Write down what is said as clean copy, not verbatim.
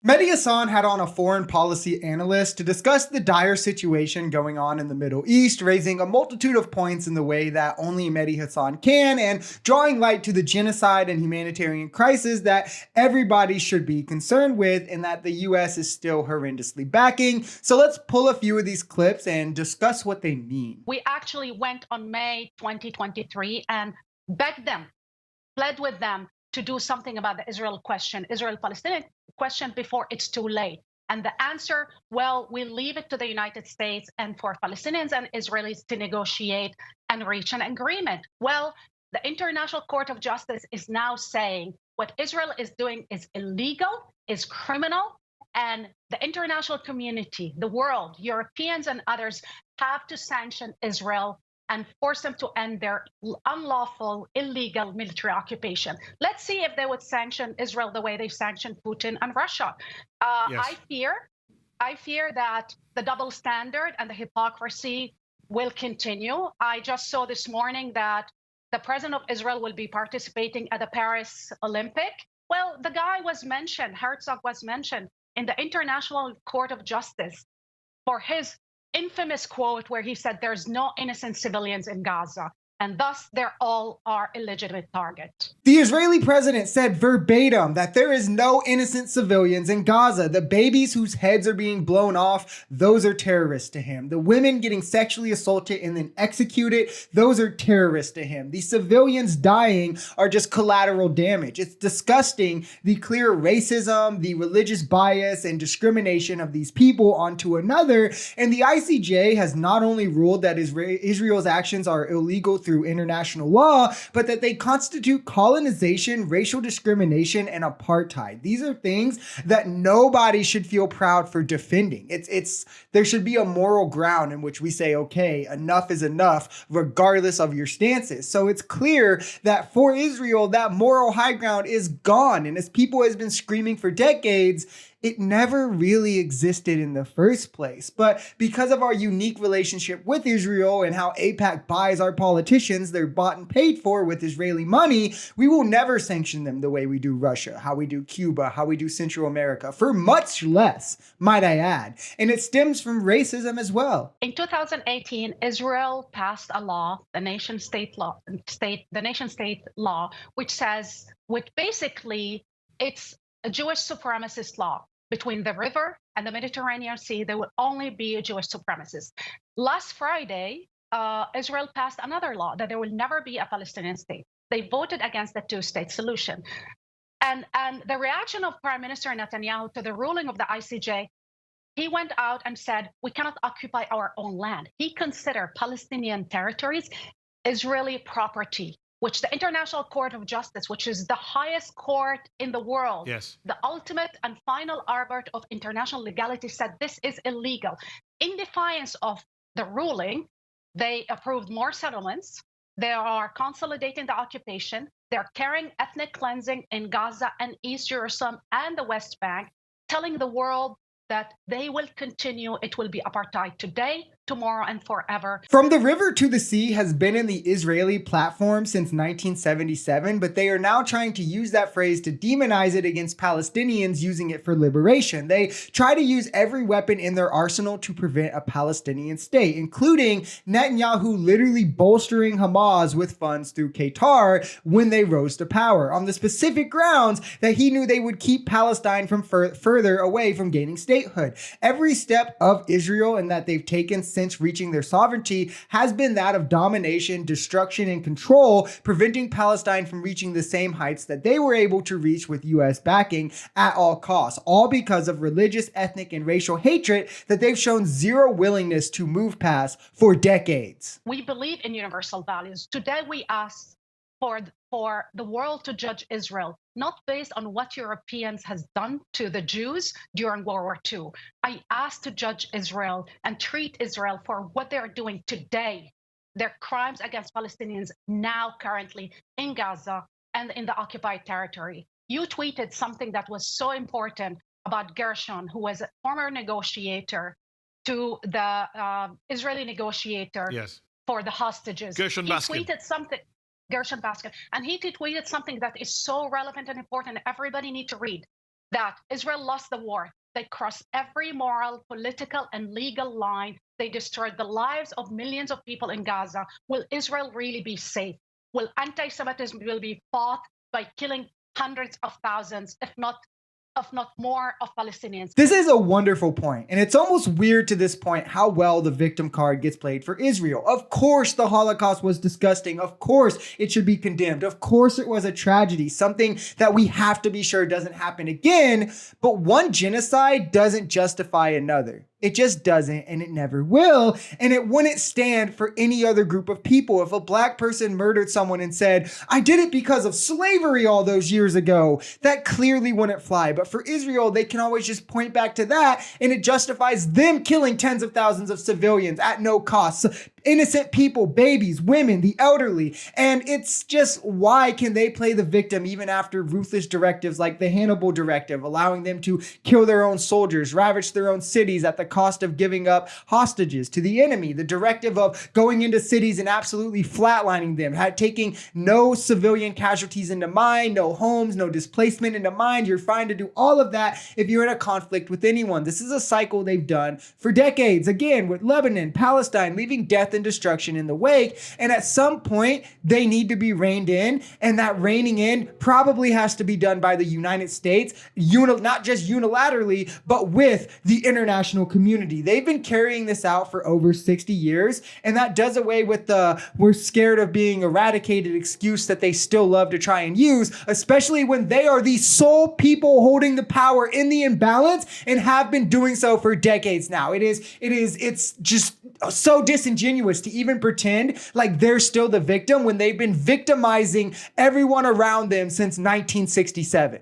Mehdi Hasan had on a foreign policy analyst to discuss the dire situation going on in the Middle East, raising a multitude of points in the way that only Mehdi Hasan can, and drawing light to the genocide and humanitarian crisis that everybody should be concerned with and that the US is still horrendously backing. So let's pull a few of these clips and discuss what they mean. We actually went on May 2023 and begged them, pled with them to do something about the Israel-Palestinian question before it's too late. And the answer, well, we leave it to the United States and for Palestinians and Israelis to negotiate and reach an agreement. Well, the International Court of Justice is now saying what Israel is doing is illegal, is criminal, and the international community, the world, Europeans and others have to sanction Israel and force them to end their unlawful, illegal military occupation. Let's see if they would sanction Israel the way they've sanctioned Putin and Russia. Yes. I fear that the double standard and the hypocrisy will continue. I just saw this morning that the president of Israel will be participating at the Paris Olympic. Well, the guy was mentioned, Herzog was mentioned in the International Court of Justice for his infamous quote where he said there's no innocent civilians in Gaza, and thus they're all our illegitimate target. The Israeli president said verbatim that there is no innocent civilians in Gaza. The babies whose heads are being blown off, those are terrorists to him. The women getting sexually assaulted and then executed, those are terrorists to him. The civilians dying are just collateral damage. It's disgusting, the clear racism, the religious bias and discrimination of these people onto another. And the ICJ has not only ruled that Israel's actions are illegal through international law, but that they constitute colonization, racial discrimination, and apartheid. These are things that nobody should feel proud for defending. There should be a moral ground in which we say, okay, enough is enough, regardless of your stances. So it's clear that for Israel, that moral high ground is gone. And as people has been screaming for decades, it never really existed in the first place. But because of our unique relationship with Israel and how AIPAC buys our politicians, they're bought and paid for with Israeli money, we will never sanction them the way we do Russia, how we do Cuba, how we do Central America, for much less, might I add. And it stems from racism as well. In 2018, Israel passed a law, the nation-state law, which basically it's a Jewish supremacist law. Between the river and the Mediterranean Sea, there will only be a Jewish supremacist. Last Friday, Israel passed another law that there will never be a Palestinian state. They voted against the two-state solution. And the reaction of Prime Minister Netanyahu to the ruling of the ICJ, he went out and said, we cannot occupy our own land. He considered Palestinian territories Israeli property, which the International Court of Justice, which is the highest court in the world, Yes. the ultimate and final arbiter of international legality, said this is illegal. In defiance of the ruling, they approved more settlements. They are consolidating the occupation. They're carrying ethnic cleansing in Gaza and East Jerusalem and the West Bank, telling the world that they will continue. It will be apartheid today, tomorrow, and forever. From the river to the sea has been in the Israeli platform since 1977, but they are now trying to use that phrase to demonize it against Palestinians, using it for liberation. They try to use every weapon in their arsenal to prevent a Palestinian state, including Netanyahu literally bolstering Hamas with funds through Qatar when they rose to power, on the specific grounds that he knew they would keep Palestine from further away from gaining statehood. Every step of Israel and that they've taken since reaching their sovereignty has been that of domination, destruction, and control, preventing Palestine from reaching the same heights that they were able to reach with US backing at all costs, all because of religious, ethnic, and racial hatred that they've shown zero willingness to move past for decades. We believe in universal values. Today we ask for the world to judge Israel, not based on what Europeans has done to the Jews during World War II. I ask to judge Israel and treat Israel for what they're doing today, their crimes against Palestinians now currently in Gaza and in the occupied territory. You tweeted something that was so important about Gershon, who was a former negotiator to the Israeli negotiator Yes. for the hostages. Gershon Baskin. He tweeted something. Gershon Baskin. And he tweeted something that is so relevant and important. Everybody needs to read. that Israel lost the war. They crossed every moral, political, and legal line. They destroyed the lives of millions of people in Gaza. Will Israel really be safe? Will anti-Semitism will be fought by killing hundreds of thousands, if not more, of Palestinians? This is a wonderful point, and it's almost weird to this point how well the victim card gets played for Israel. Of course, the Holocaust was disgusting. Of course, it should be condemned. Of course, it was a tragedy, something that we have to be sure doesn't happen again. But one genocide doesn't justify another. It just doesn't, and it never will. And it wouldn't stand for any other group of people. If a black person murdered someone and said, I did it because of slavery all those years ago, that clearly wouldn't fly. But for Israel, they can always just point back to that, and it justifies them killing tens of thousands of civilians at no cost. Innocent people, babies, women, the elderly. And it's just, why can they play the victim even after ruthless directives like the Hannibal Directive, allowing them to kill their own soldiers, ravage their own cities at the cost of giving up hostages to the enemy, the directive of going into cities and absolutely flatlining them, taking no civilian casualties into mind, no homes, no displacement into mind. You're fine to do all of that if you're in a conflict with anyone. This is a cycle they've done for decades, again, with Lebanon, Palestine, leaving death and destruction in the wake. And at some point, they need to be reined in, and that reining in probably has to be done by the United States, not just unilaterally, but with the international community. They've been carrying this out for over 60 years, and that does away with the we're scared of being eradicated excuse that they still love to try and use, especially when they are the sole people holding the power in the imbalance and have been doing so for decades now. It's just so disingenuous to even pretend like they're still the victim when they've been victimizing everyone around them since 1967.